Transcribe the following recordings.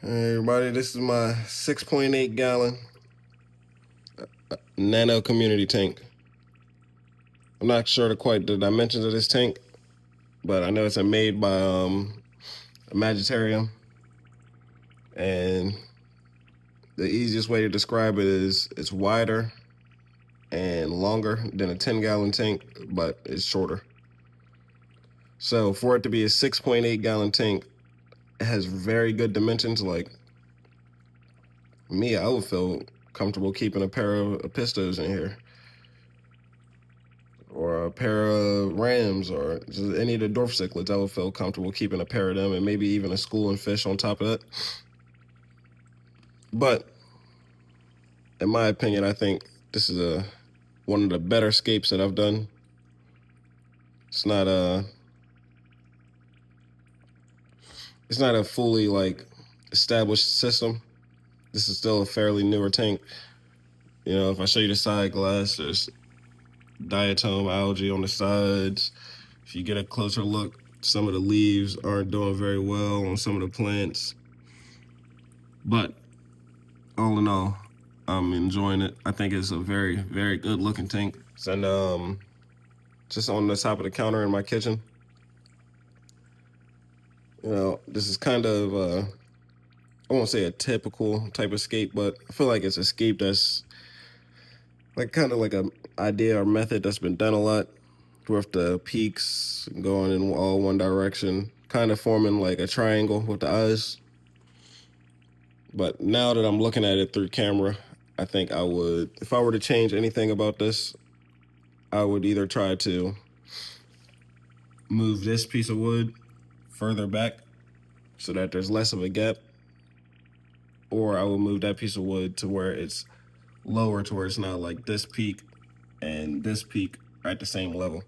Hey everybody, this is my 6.8 gallon Nano community tank. I'm not sure the dimensions of this tank, but I know it's made by a Magitarium, and the easiest way to describe it is it's wider and longer than a 10-gallon tank, but it's shorter. So for it to be a 6.8 gallon tank, it has very good dimensions. Like me, I would feel comfortable keeping a pair of pistols in here, or a pair of Rams, or just any of the dwarf cichlids. I would feel comfortable keeping a pair of them, and maybe even a school and fish on top of that. But in my opinion, I think this is one of the better scapes that I've done. It's not a fully like established system. This is still a fairly newer tank. You know, if I show you the side glass, there's diatom algae on the sides. If you get a closer look, some of the leaves aren't doing very well on some of the plants. But all in all, I'm enjoying it. I think it's a very, very good looking tank. And just on the top of the counter in my kitchen. You know, this is kind of I won't say a typical type of scape, but I feel like it's a scape that's like kind of like a idea or method that's been done a lot, with the peaks going in all one direction, kind of forming like a triangle with the eyes. But now that I'm looking at it through camera, I think I would, if I were to change anything about this, I would either try to move this piece of wood further back so that there's less of a gap, or I will move that piece of wood to where it's lower, to where it's not like this peak and this peak are at the same level.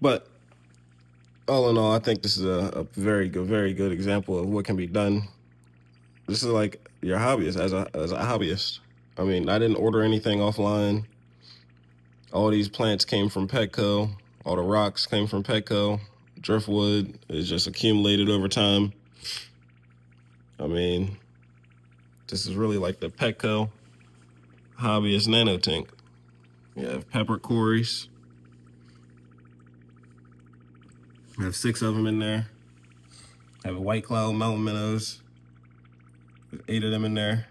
But all in all, I think this is a very good example of what can be done. This is like your hobbyist as a hobbyist. I mean, I didn't order anything offline. All these plants came from Petco. All the rocks came from Petco. Driftwood is just accumulated over time. I mean, this is really like the Petco hobbyist nano tank. You have pepper quarries. I have 6 of them in there. I have a white cloud mountain minnows. There's 8 of them in there.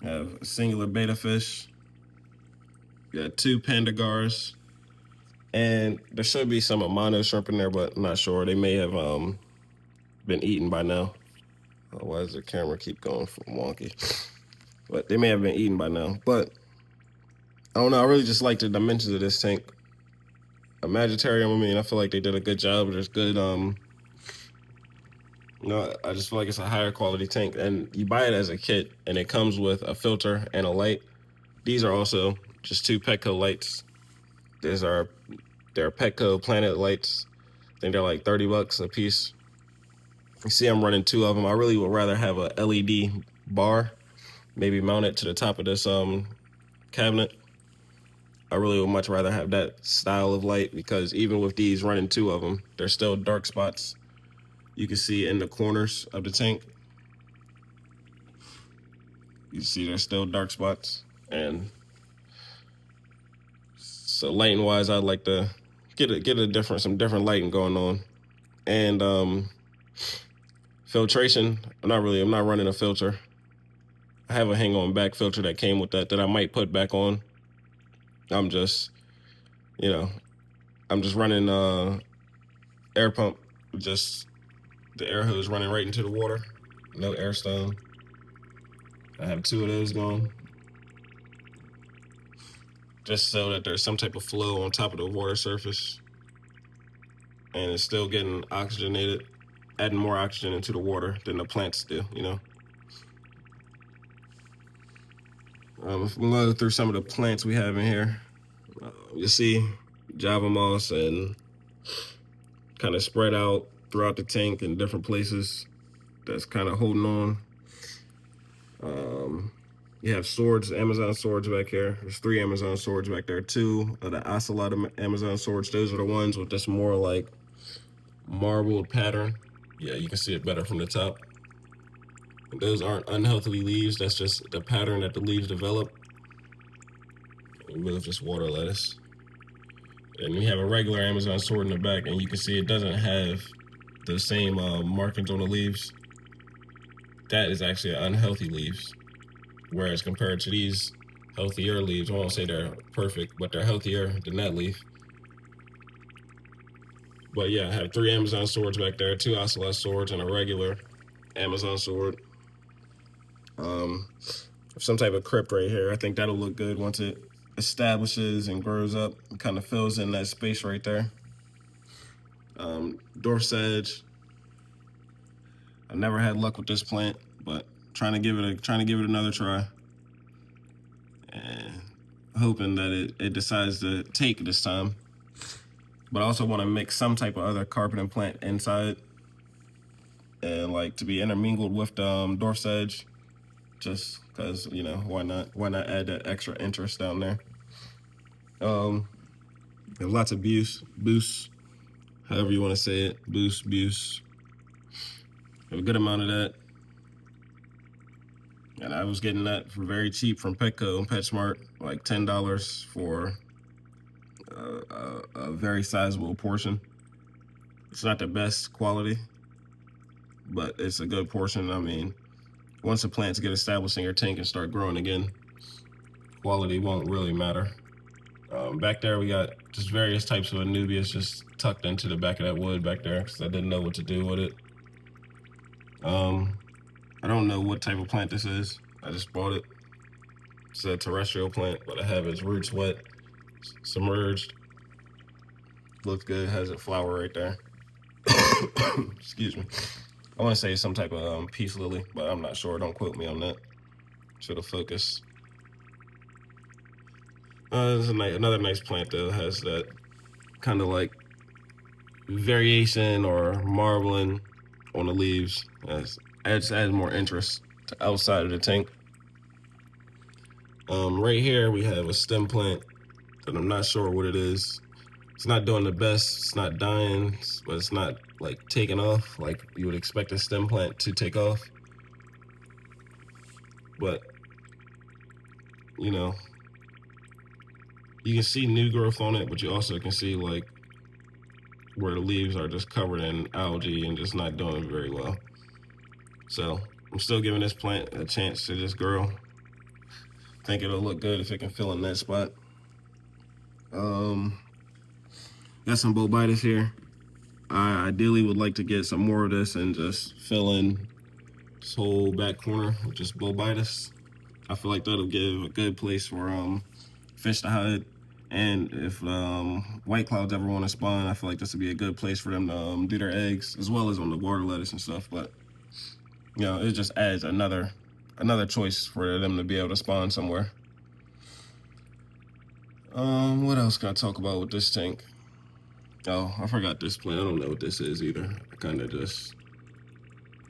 I have a singular beta fish. Got 2 pandagars. And there should be some Amano shrimp in there, but I'm not sure. They may have been eaten by now. Oh, why does the camera keep going wonky? But they may have been eaten by now. But I don't know. I really just like the dimensions of this tank. A Magitarium, I mean, I feel like they did a good job. There's good, you know, I just feel like it's a higher quality tank. And you buy it as a kit, and it comes with a filter and a light. These are also just 2 Petco lights. They're Petco Planet lights. I think they're like $30 a piece. You see I'm running 2 of them. I really would rather have a LED bar, maybe mount it to the top of this cabinet. I really would much rather have that style of light, because even with these running 2 of them, there's still dark spots you can see in the corners of the tank. You see there's still dark spots. And so lighting wise, I'd like to get some different lighting going on. And filtration, I'm not running a filter. I have a hang on back filter that came with that I might put back on. I'm just running air pump, just the air hose running right into the water, no air stone. I have 2 of those going, just so that there's some type of flow on top of the water surface, and it's still getting oxygenated, adding more oxygen into the water than the plants do, you know. If we go through some of the plants we have in here, you see Java moss and kind of spread out throughout the tank in different places. That's kind of holding on. You have swords, Amazon swords back here. There's 3 Amazon swords back there. 2 of the ocelot Amazon swords. Those are the ones with this more like marbled pattern. Yeah, you can see it better from the top. And those aren't unhealthy leaves. That's just the pattern that the leaves develop. With just water lettuce. And we have a regular Amazon sword in the back, and you can see it doesn't have the same markings on the leaves. That is actually unhealthy leaves. Whereas compared to these healthier leaves, I won't say they're perfect, but they're healthier than that leaf. But yeah, I have 3 Amazon swords back there, 2 ocelot swords, and a regular Amazon sword. Some type of crypt right here. I think that'll look good once it establishes and grows up. It kind of fills in that space right there. Dwarf sedge. I never had luck with this plant, but trying to give it another try, and hoping that it decides to take this time. But I also want to mix some type of other carpeting plant inside, and like to be intermingled with the dwarf sedge, just because, you know, why not add that extra interest down there. There's lots of boost, however you want to say it, boost. Have a good amount of that. And I was getting that for very cheap from Petco and PetSmart, like $10 for a very sizable portion. It's not the best quality, but it's a good portion. I mean, once the plants get established in your tank and start growing again, quality won't really matter. Back there we got just various types of Anubias just tucked into the back of that wood back there because I didn't know what to do with it. I don't know what type of plant this is. I just bought it. It's a terrestrial plant, but I have its roots wet, submerged. Looks good, has a flower right there. Excuse me. I want to say some type of peace lily, but I'm not sure. Don't quote me on that. Should have focused. There's another nice plant though. Has that kind of like variation or marbling on the leaves. Adds more interest to outside of the tank. Right here we have a stem plant that I'm not sure what it is. It's not doing the best. It's not dying, but it's not like taking off like you would expect a stem plant to take off. But you know, you can see new growth on it, but you also can see like where the leaves are just covered in algae and just not doing very well. So I'm still giving this plant a chance to just grow. Think it'll look good if it can fill in that spot. Got some bobitis here. I ideally would like to get some more of this and just fill in this whole back corner with just bobitis. I feel like that'll give a good place for fish to hide. And if white clouds ever want to spawn, I feel like this would be a good place for them to do their eggs, as well as on the water lettuce and stuff. But you know, it just adds another choice for them to be able to spawn somewhere. What else can I talk about with this tank? Oh, I forgot this plant. I don't know what this is either. I kind of just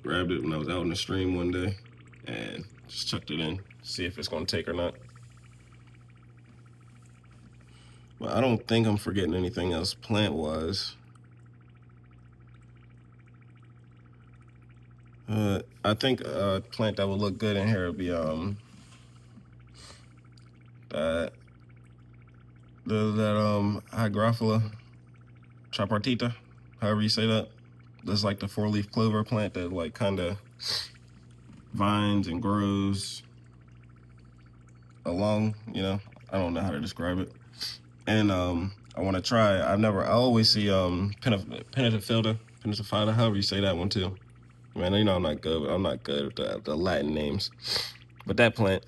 grabbed it when I was out in the stream one day and just chucked it in, see if it's gonna take or not. But I don't think I'm forgetting anything else plant-wise. I think a plant that would look good in here would be that Hygrophila tripartita, however you say that. That's like the 4-leaf clover plant that like kind of vines and grows along, you know. I don't know how to describe it. And I want to try. I always see pennitifida, however you say that one too. Man, you know I'm not good with the Latin names. But that plant,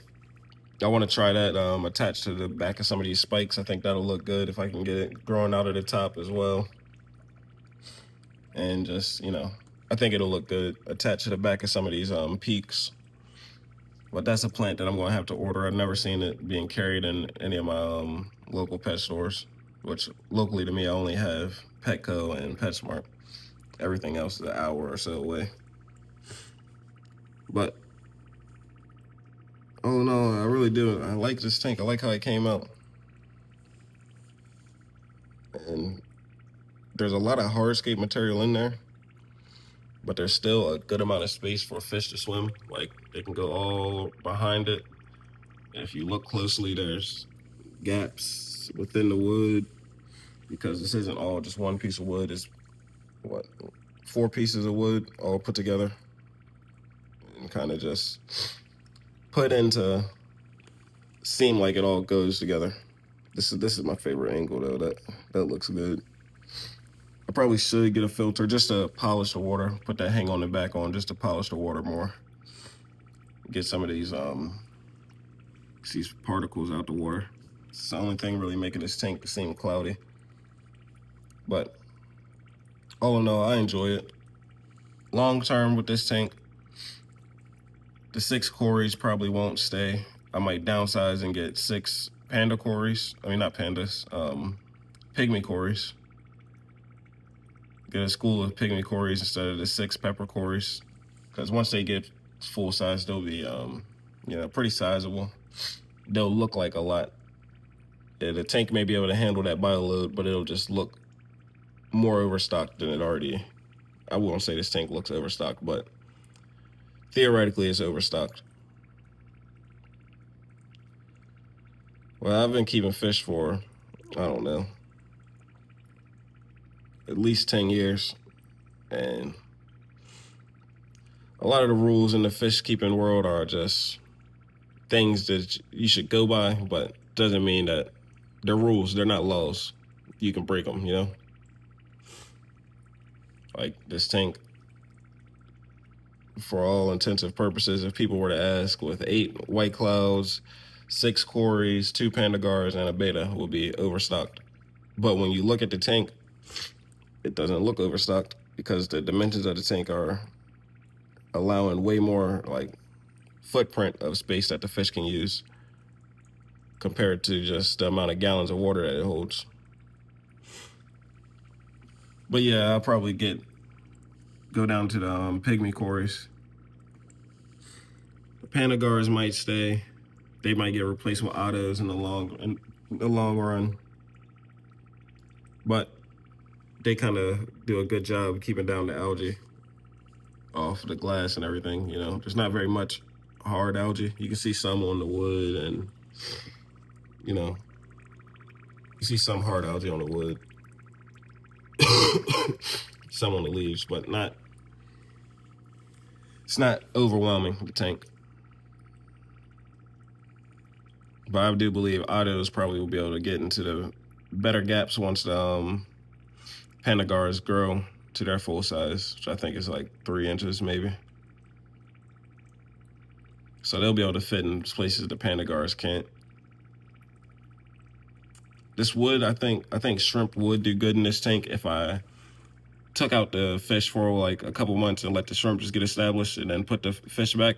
I want to try that attached to the back of some of these spikes. I think that'll look good if I can get it growing out of the top as well. And just, you know, I think it'll look good attached to the back of some of these peaks. But that's a plant that I'm going to have to order. I've never seen it being carried in any of my local pet stores, which locally to me, I only have Petco and PetSmart. Everything else is an hour or so away. But, oh no, I really do. I like this tank. I like how it came out. And there's a lot of hardscape material in there, but there's still a good amount of space for fish to swim. Like, they can go all behind it. And if you look closely, there's gaps within the wood, because this isn't all just one piece of wood. It's what, 4 pieces of wood all put together and kind of just put into seem like it all goes together. This is my favorite angle though. That looks good. I probably should get a filter just to polish the water. Put that hang on the back on just to polish the water more. Get some of these particles out the water. It's the only thing really making this tank seem cloudy. But all in all, I enjoy it. Long term with this tank, the 6 cories probably won't stay. I might downsize and get 6 panda cories. I mean, not pandas, pygmy cories. Get a school of pygmy cories instead of the 6 pepper cories. Because once they get full size, they'll be, pretty sizable. They'll look like a lot. Yeah, the tank may be able to handle that bio load, but it'll just look more overstocked than it already. I won't say this tank looks overstocked, but theoretically it's overstocked. Well, I've been keeping fish for, I don't know, at least 10 years. And a lot of the rules in the fish keeping world are just things that you should go by, but doesn't mean that they're rules. They're not laws. You can break them, you know? Like this tank, for all intensive purposes, if people were to ask, with 8 white clouds, 6 cories, 2 pandagars, and a beta, will be overstocked. But when you look at the tank, it doesn't look overstocked because the dimensions of the tank are allowing way more like footprint of space that the fish can use compared to just the amount of gallons of water that it holds. But yeah, I'll probably go down to the pygmy cories. The panagars might stay. They might get replaced with autos in the long run. But they kind of do a good job keeping down the algae off the glass and everything, you know. There's not very much hard algae. You can see some on the wood, and you know, you see some hard algae on the wood. Some on the leaves, but it's not overwhelming, the tank. But I do believe autos probably will be able to get into the better gaps once the pandagars grow to their full size, which I think is like 3 inches maybe. So they'll be able to fit in places the pandagars can't. This wood, I think shrimp would do good in this tank if I took out the fish for like a couple months and let the shrimp just get established and then put the fish back.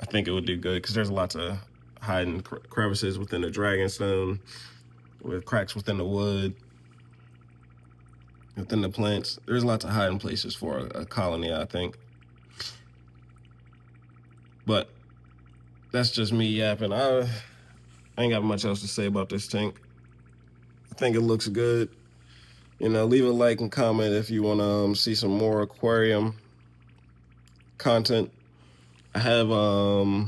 I think it would do good because there's lots of hiding crevices within the dragonstone, with cracks within the wood, within the plants. There's lots of hiding places for a colony, I think. But that's just me yapping. I ain't got much else to say about this tank. I think it looks good. You know, leave a like and comment if you want to see some more aquarium content. I have a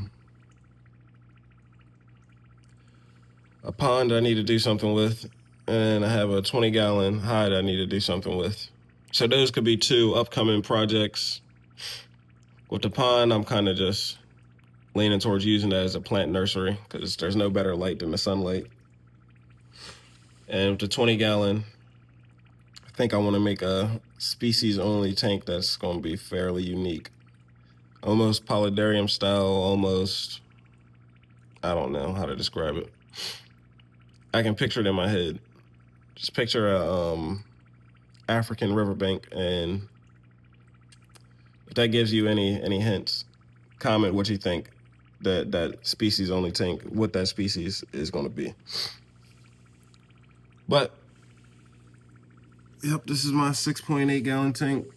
pond I need to do something with, and I have a 20-gallon hide I need to do something with. So those could be 2 upcoming projects. With the pond, I'm kind of just leaning towards using that as a plant nursery because there's no better light than the sunlight. And with the 20-gallon, I think I want to make a species-only tank that's going to be fairly unique. Almost polydarium style, almost, I don't know how to describe it. I can picture it in my head. Just picture a African riverbank, and if that gives you any hints, comment what you think that species-only tank, what that species is going to be. But yep, this is my 6.8-gallon tank.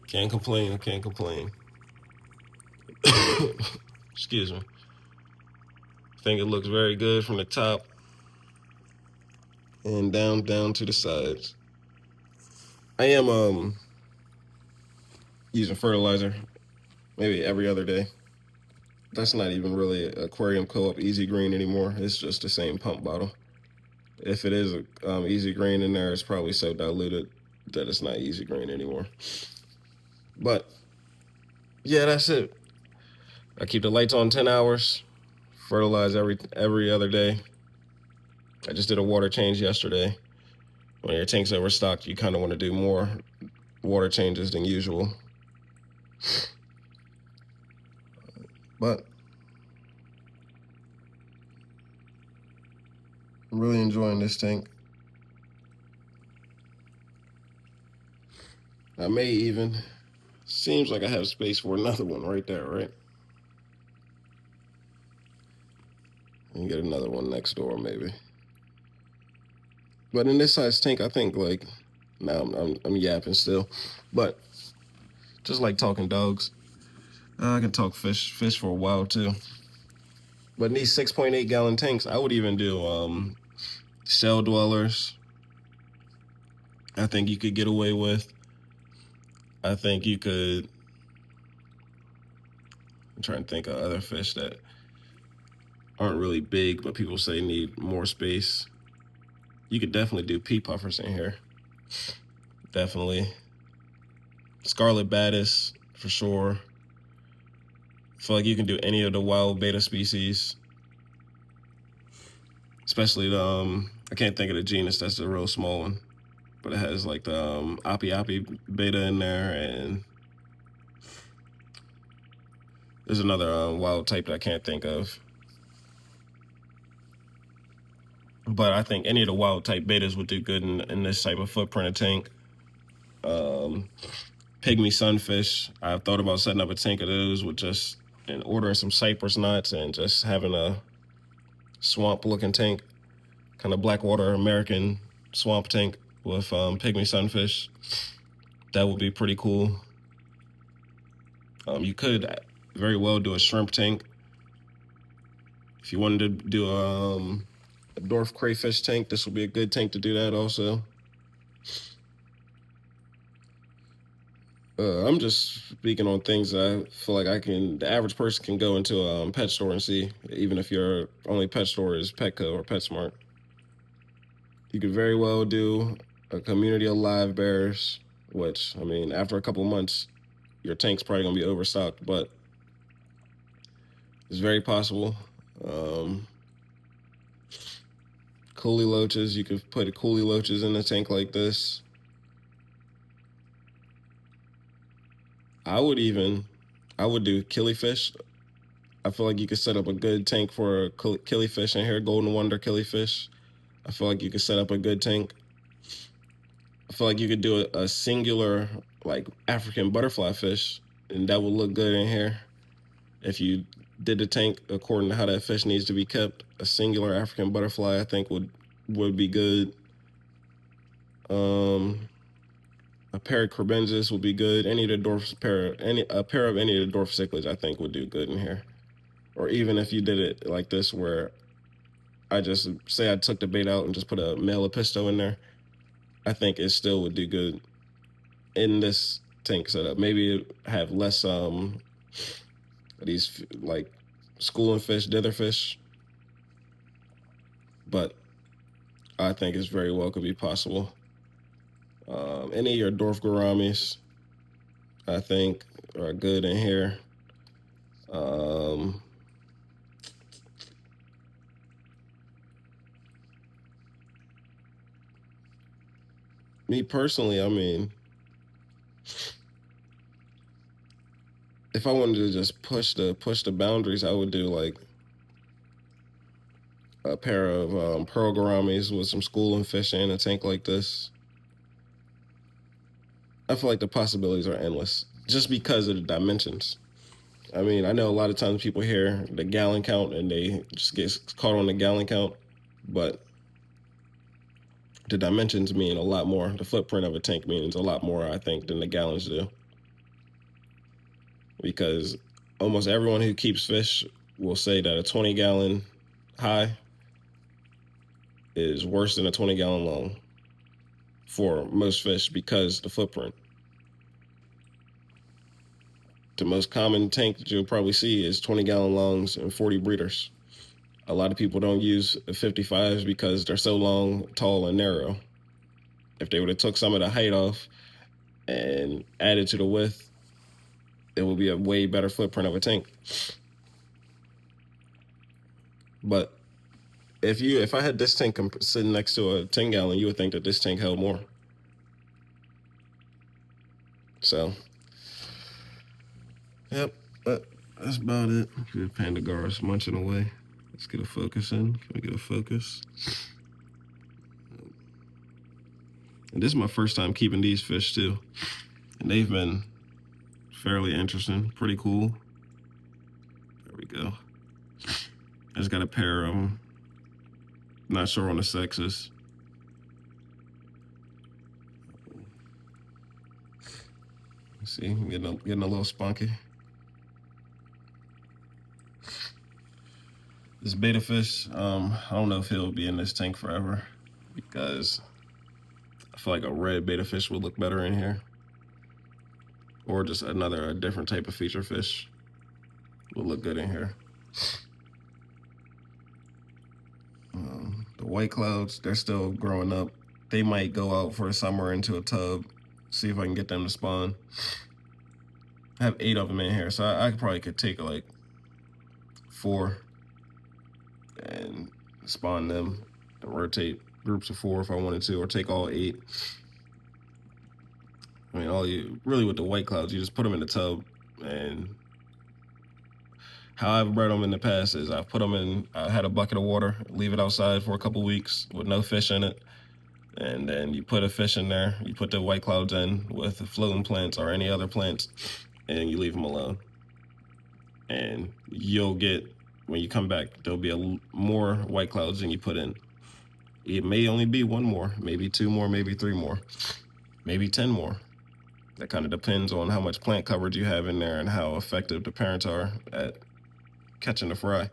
Can't complain, I can't complain. Excuse me. I think it looks very good from the top. and down to the sides. I am using fertilizer maybe every other day. That's not even really aquarium co-op easy green anymore. It's just the same pump bottle. If it is easy green in there, it's probably so diluted that it's not easy green anymore. But yeah, that's it. I keep the lights on 10 hours, fertilize every other day. I just did a water change yesterday. When your tank's overstocked, you kind of want to do more water changes than usual. But I'm really enjoying this tank. I may even, seems like I have space for another one right there, right? And get another one next door, maybe. But in this size tank, I think like, now I'm yapping still, but just like talking dogs, I can talk fish for a while too. But in these 6.8 gallon tanks, I would even do cell dwellers. I think you could get away with. I think you could. I'm trying to think of other fish that aren't really big, but people say need more space. You could definitely do pea puffers in here. Definitely. Scarlet Baddis, for sure. I feel like you can do any of the wild beta species. Especially the, I can't think of the genus, that's the real small one. But it has like the Api Api beta in there, and there's another wild type that I can't think of. But I think any of the wild type betas would do good in this type of footprint of tank. Pygmy sunfish, I've thought about setting up a tank of those with just, and ordering some cypress nuts and just having a swamp looking tank, kind of Blackwater American swamp tank with pygmy sunfish. That would be pretty cool. You could very well do a shrimp tank. If you wanted to do a dwarf crayfish tank, this would be a good tank to do that also. I'm just speaking on things that I feel like the average person can go into a pet store and see, even if your only pet store is Petco or PetSmart. You could very well do a community of live bears, which, I mean, after a couple of months, your tank's probably gonna be overstocked, but it's very possible. Coolie loaches, you could put coolie loaches in a tank like this. I would do killifish. I feel like you could set up a good tank for a killifish in here, Golden Wonder killifish. I feel like you could set up a good tank. I feel like you could do a singular, like, African butterfly fish, and that would look good in here. If you did the tank according to how that fish needs to be kept, a singular African butterfly, I think would be good. A pair of crebensis would be good. A pair of any of the dwarf cichlids, I think, would do good in here. Or even if you did it like this, where I just say I took the bait out and just put a male apisto in there, I think it still would do good in this tank setup. Maybe have less these like schooling fish, ditherfish, but I think it's very well could be possible. Any of your dwarf gouramis, I think, are good in here. Me personally, I mean, if I wanted to just push the boundaries, I would do like a pair of pearl gouramis with some schooling fish in a tank like this. I feel like the possibilities are endless just because of the dimensions. I mean, I know a lot of times people hear the gallon count and they just get caught on the gallon count, but the dimensions mean a lot more. The footprint of a tank means a lot more, I think, than the gallons do. Because almost everyone who keeps fish will say that a 20-gallon high is worse than a 20-gallon long for most fish because the footprint. The most common tank that you'll probably see is 20-gallon longs and 40 breeders. A lot of people don't use 55s because they're so long, tall, and narrow. If they would have took some of the height off and added to the width, it would be a way better footprint of a tank. But if I had this tank sitting next to a 10-gallon, you would think that this tank held more. So, yep, that's about it. The panda guards munching away. Let's get a focus in. Can we get a focus? And this is my first time keeping these fish too. And they've been fairly interesting, pretty cool. There we go. I just got a pair of them. Not sure on the sexes. Let's see, getting a little spunky. This beta fish, I don't know if he'll be in this tank forever because I feel like a red beta fish would look better in here. Or just a different type of feature fish would look good in here. The white clouds, they're still growing up. They might go out for the summer into a tub, see if I can get them to spawn. I have 8 of them in here, so I probably could take like 4 and spawn them and rotate groups of 4 if I wanted to, or take all 8. I mean, really with the white clouds, you just put them in the tub, and how I've bred them in the past is I had a bucket of water, leave it outside for a couple weeks with no fish in it, and then you put a fish in there, you put the white clouds in with the floating plants or any other plants, and you leave them alone. And you'll get, when you come back, there'll be more white clouds than you put in. It may only be 1 more, maybe 2 more, maybe 3 more, maybe 10 more. That kind of depends on how much plant coverage you have in there and how effective the parents are at catching the fry.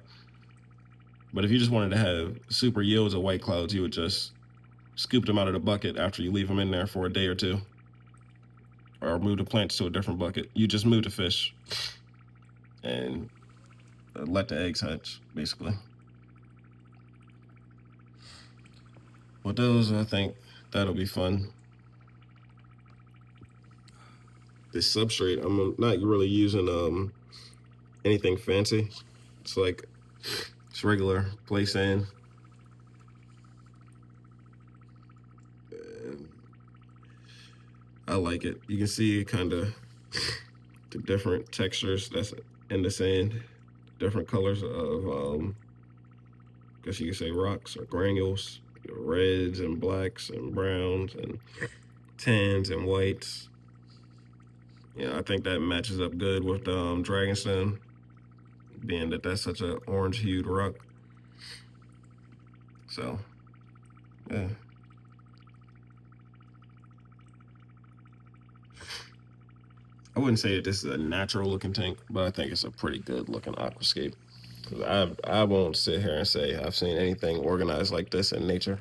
But if you just wanted to have super yields of white clouds, you would just scoop them out of the bucket after you leave them in there for a day or 2, or move the plants to a different bucket. You just move the fish and let the eggs hatch, basically. With those, I think that'll be fun. This substrate, I'm not really using anything fancy. It's regular play sand. And I like it. You can see kind of the different textures that's in the sand, different colors of, I guess you could say rocks or granules, reds and blacks and browns and tans and whites. Yeah, I think that matches up good with the dragonstone, being that that's such an orange-hued rock. So, yeah. I wouldn't say that this is a natural-looking tank, but I think it's a pretty good-looking aquascape. I won't sit here and say I've seen anything organized like this in nature.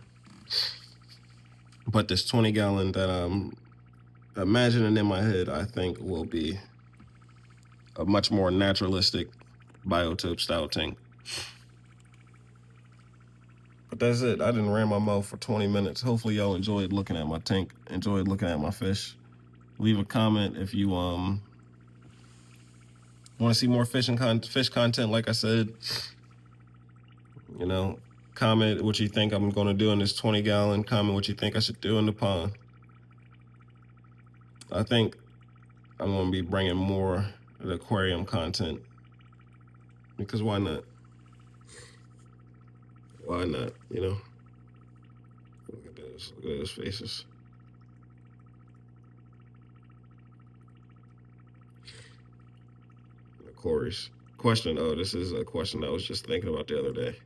But this 20-gallon that I'm imagining in my head, I think will be a much more naturalistic biotope style tank. But that's it. I didn't ran my mouth for 20 minutes. Hopefully y'all enjoyed looking at my tank, enjoyed looking at my fish. Leave a comment if you want to see more fish content. Like I said, comment what you think I'm going to do in this 20-gallon. Comment what you think I should do in the pond. I think I'm going to be bringing more of the aquarium content, because why not? Why not, Look at this. Look at those faces. Corey's question. Oh, this is a question I was just thinking about the other day.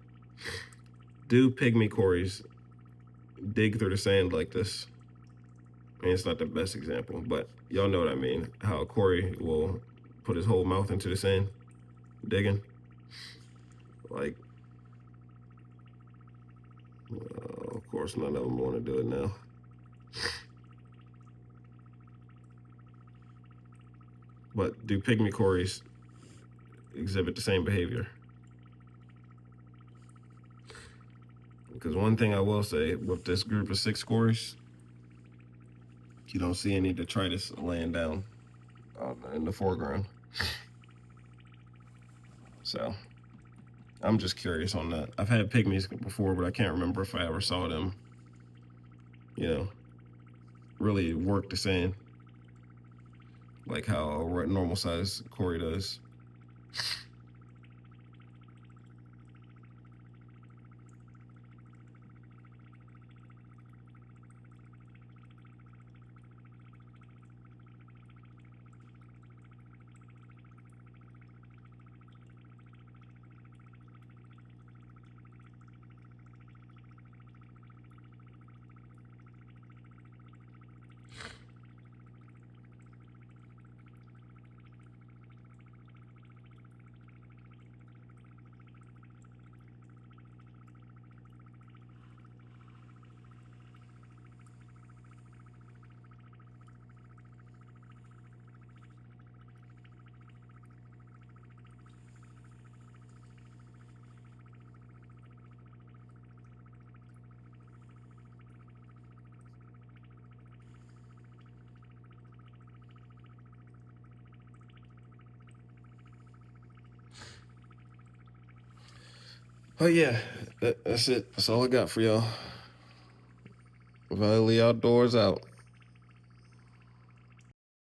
Do pygmy cories dig through the sand like this? I mean, it's not the best example, but y'all know what I mean. How a cory will put his whole mouth into the sand, digging. Like, course, none of them want to do it now. But do pygmy cories exhibit the same behavior? Because one thing I will say with this group of 6 cories, you don't see any detritus laying down in the foreground. So I'm just curious on that. I've had pygmies before, but I can't remember if I ever saw them, really work the same, like how a normal size cory does. But yeah, that's it. That's all I got for y'all. Valley Outdoors out.